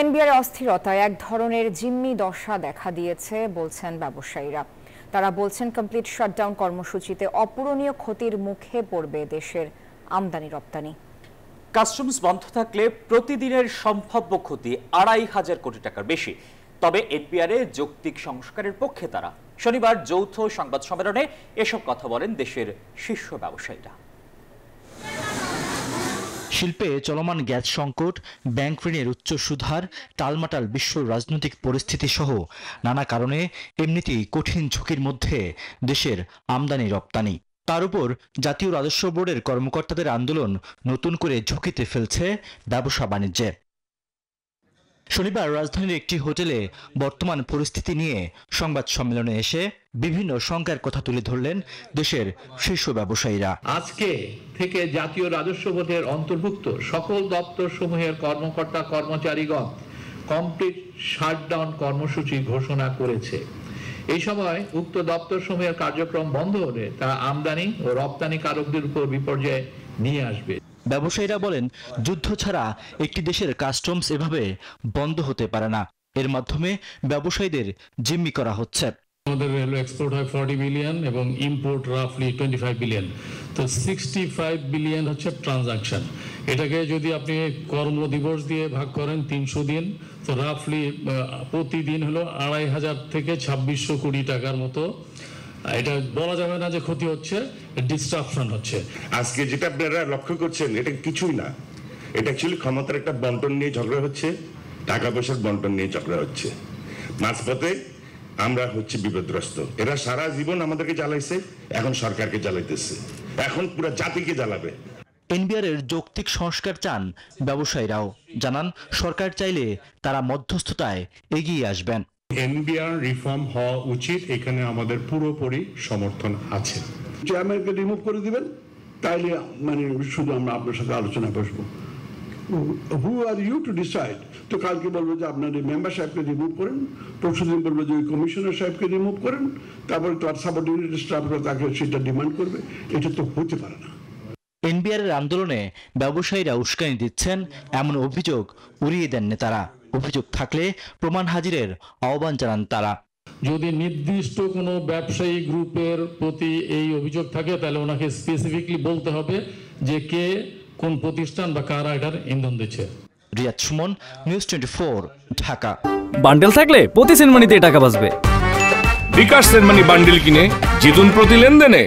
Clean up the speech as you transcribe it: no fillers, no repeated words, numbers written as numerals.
NBR অস্থিরতায় এক ধরনের জিম্মি দশা দেখা দিয়েছে বলছেন ব্যবসায়ীরা। তারা বলছেন কমপ্লিট শাটডাউন কর্মসূচিতে অপূরণীয় ক্ষতির মুখে পড়বে দেশের আমদানি রপ্তানি। কাস্টমস বন্ধ থাকলে প্রতিদিনের সম্ভাব্য ক্ষতি ২৫০০ কোটি টাকার বেশি। তবে এনবিআরে যৌক্তিক সংস্কারের পক্ষে তারা। শনিবার যৌথ সংবাদ সম্মেলনে এসব কথা বলেন দেশের শীর্ষ ব্যবসায়ীরা। শিল্পে চলমান গ্যাস সংকট, ব্যাংক ঋণের উচ্চ সুদহার, টালমাটাল বিশ্ব রাজনৈতিক পরিস্থিতি সহ নানা কারণে এমনিতেই কঠিন ঝুঁকির মধ্যে দেশের আমদানি রপ্তানি। তার উপর জাতীয় রাজস্ব বোর্ডের কর্মকর্তাদের আন্দোলন নতুন করে ঝুঁকিতে ফেলছে ব্যবসা বাণিজ্যে। শনিবার রাজধানীর একটি হোটেলে বর্তমান পরিস্থিতি নিয়ে সংবাদ সম্মেলনে এসে বিভিন্ন শঙ্কার কথা তুলে ধরলেন দেশের শীর্ষ ব্যবসায়ীরা। আজকে থেকে জাতীয় রাজস্ব বোর্ডের অন্তর্ভুক্ত সকল দপ্তর সমূহের কর্মকর্তা কর্মচারীগণ কমপ্লিট শাটডাউন কর্মসূচি ঘোষণা করেছে। এই সময় উক্ত দপ্তর সমূহের কার্যক্রম বন্ধ হলে তা আমদানি ও রপ্তানিকারকদের উপর বিপর্যয় নিয়ে আসবে। ব্যবসায়ীরা বলেন, যুদ্ধ ছাড়া একটি দেশের কাস্টমস এভাবে বন্ধ হতে পারে না। এর মাধ্যমে ব্যবসায়ীদের জিম্মি করা হচ্ছে। আমাদের রেলওয়ে এক্সপোর্ট হয় 40 বিলিয়ন এবং ইম্পোর্ট রাফলি 25 বিলিয়ন। তো 65 বিলিয়ন হচ্ছে ট্রানজাকশন। এটাকে যদি আপনি কর্মদিবস দিয়ে ভাগ করেন 300 দিন, তো রাফলি প্রতিদিন হলো ২৫০০ থেকে ২৬০০ কোটি টাকার মতো। এটা বলা যাবে না যে ক্ষতি হচ্ছে, ডিস্ট্রাকশন হচ্ছে। আজকে যেটা আপনারা লক্ষ্য করছেন এটা কিছুই না, এটা অ্যাকচুয়ালি ক্ষমতার একটা বন্টন নিয়ে ঝগড়া হচ্ছে, টাকা পয়সার বন্টন নিয়ে ঝগড়া হচ্ছে। মাঝপথে আমরা হচ্ছে বিপদগ্রস্ত। এরা সারা জীবন আমাদেরকে জ্বালাইছে, এখন সরকারকে জ্বালাইতেছে, এখন পুরো জাতিকে জ্বালাবে। এনবিআর এর যৌক্তিক সংস্কার চান ব্যবসায়ীরাও। জানান, সরকার চাইলে তারা মধ্যস্থতায় এগিয়ে আসবেন। এনবিআর রিফর্ম হওয়া উচিত, এখানে আমাদের পুরোপুরি সমর্থন আছে। চেয়ারম্যানকে রিমুভ করে দিবেন, তাইলে মানে শুধু আমরা আপনার সাথে আলোচনা বসবো। হু আর ইউ টু ডিসাইড? তো কালকে বলবো যে আপনার এই মেম্বার সাহেবকে রিমুভ করেন, পরশুদিন বলবো যে ওই কমিশনার সাহেবকে রিমুভ করেন, তারপরে তার সাবঅর্ডিনেট স্টাফরা তাকে সেটা ডিমান্ড করবে। এটা তো হতে পারে না। এনবিআর এর আন্দোলনে ব্যবসায়ীরা উস্কানি দিচ্ছেন এমন অভিযোগ উড়িয়ে দেন নেতারা। অভিযোগ থাকলে প্রমাণ হাজিরের আহ্বান জানান তারা। যদি নির্দিষ্ট কোনো ব্যবসায়ী গ্রুপের প্রতি এই অভিযোগ থাকে, তাহলে ওনাকে স্পেসিফিকলি বলতে হবে যে কে কোন প্রতিষ্ঠান বা কারা এটার ইন্ধন দিচ্ছে। রিয়াদ সুমন, নিউজ 24, ঢাকা। বান্ডেল থাকলে প্রতি সেনমানিতে টাকা বাঁচবে। বিকাশ সেনমানি বান্ডেল কিনে জিতুন প্রতি লেনদেনে।